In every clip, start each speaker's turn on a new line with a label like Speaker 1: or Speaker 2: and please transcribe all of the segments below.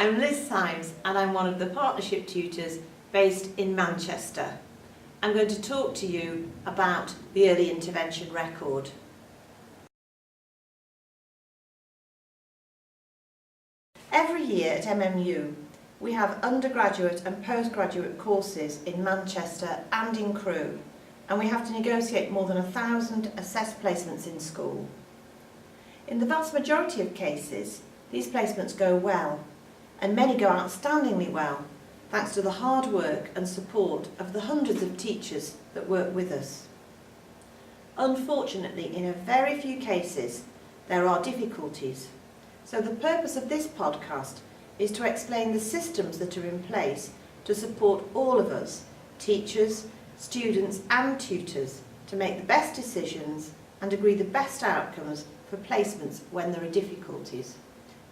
Speaker 1: I'm Liz Symes and I'm one of the partnership tutors based in Manchester. I'm going to talk to you about the early intervention record. Every year at MMU we have undergraduate and postgraduate courses in Manchester and in Crewe, and we have to negotiate more than 1,000 assessed placements in school. In the vast majority of cases, these placements go well, and many go outstandingly well, thanks to the hard work and support of the hundreds of teachers that work with us. Unfortunately, in a very few cases, there are difficulties. So the purpose of this podcast is to explain the systems that are in place to support all of us, teachers, students and tutors, to make the best decisions and agree the best outcomes for placements when there are difficulties.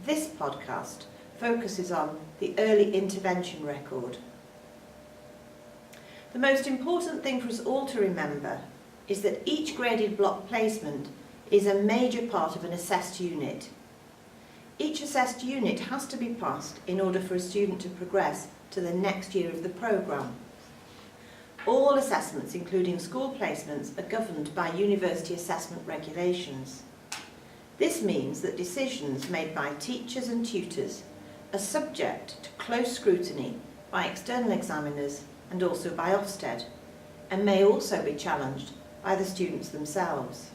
Speaker 1: This podcast focuses on the early intervention record. The most important thing for us all to remember is that each graded block placement is a major part of an assessed unit. Each assessed unit has to be passed in order for a student to progress to the next year of the programme. All assessments, including school placements, are governed by university assessment regulations. This means that decisions made by teachers and tutors are subject to close scrutiny by external examiners and also by Ofsted, and may also be challenged by the students themselves.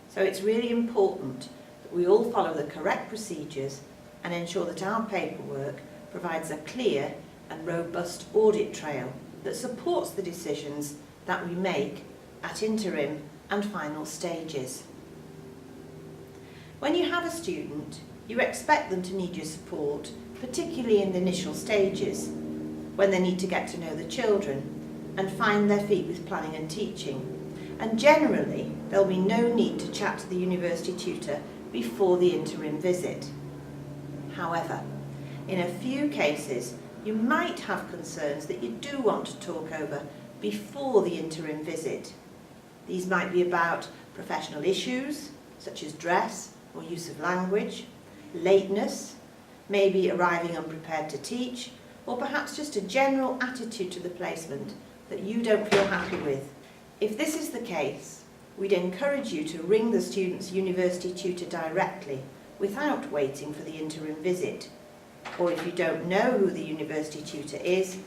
Speaker 1: So it's really important that we all follow the correct procedures and ensure that our paperwork provides a clear and robust audit trail that supports the decisions that we make at interim and final stages. When you have a student, you expect them to need your support, particularly in the initial stages, when they need to get to know the children and find their feet with planning and teaching. And generally, there'll be no need to chat to the university tutor before the interim visit. However, in a few cases, you might have concerns that you do want to talk over before the interim visit. These might be about professional issues, such as dress or use of language, lateness, maybe arriving unprepared to teach, or perhaps just a general attitude to the placement that you don't feel happy with. If this is the case, we'd encourage you to ring the student's university tutor directly without waiting for the interim visit. Or if you don't know who the university tutor is,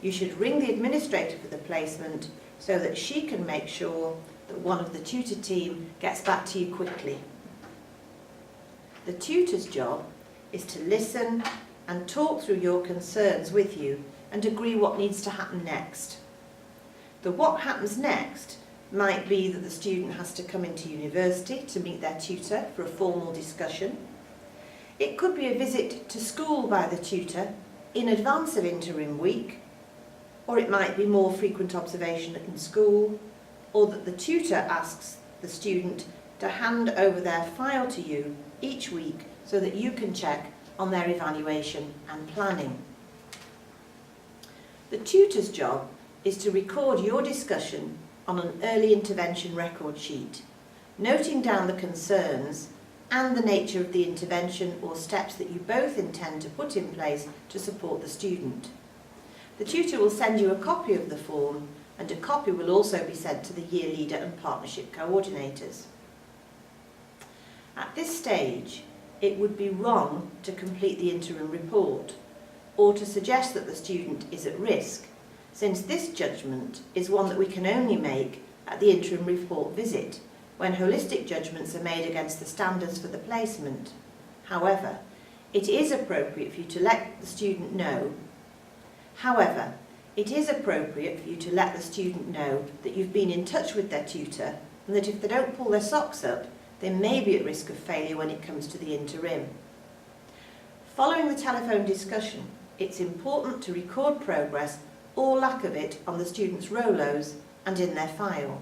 Speaker 1: you should ring the administrator for the placement so that she can make sure that one of the tutor team gets back to you quickly. The tutor's job is to listen and talk through your concerns with you and agree what needs to happen next. The what happens next might be that the student has to come into university to meet their tutor for a formal discussion. It could be a visit to school by the tutor in advance of interim week, or it might be more frequent observation in school, or that the tutor asks the student to hand over their file to you each week so that you can check on their evaluation and planning. The tutor's job is to record your discussion on an early intervention record sheet, noting down the concerns and the nature of the intervention or steps that you both intend to put in place to support the student. The tutor will send you a copy of the form, and a copy will also be sent to the year leader and partnership coordinators. At this stage, it would be wrong to complete the interim report or to suggest that the student is at risk, since this judgment is one that we can only make at the interim report visit, when holistic judgments are made against the standards for the placement. However, it is appropriate for you to let the student know that you've been in touch with their tutor, and that if they don't pull their socks up, they may be at risk of failure when it comes to the interim. Following the telephone discussion, it's important to record progress or lack of it on the student's Rolos and in their file.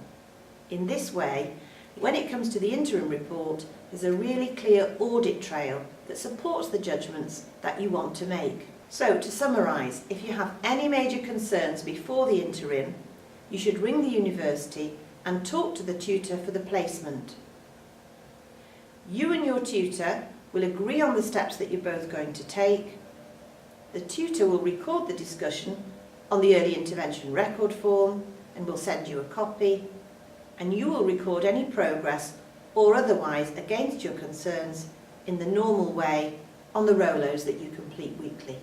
Speaker 1: In this way, when it comes to the interim report, there's a really clear audit trail that supports the judgments that you want to make. So, to summarise, if you have any major concerns before the interim, you should ring the university and talk to the tutor for the placement. You and your tutor will agree on the steps that you're both going to take. The tutor will record the discussion on the early intervention record form and will send you a copy, and you will record any progress or otherwise against your concerns in the normal way on the rolos that you complete weekly.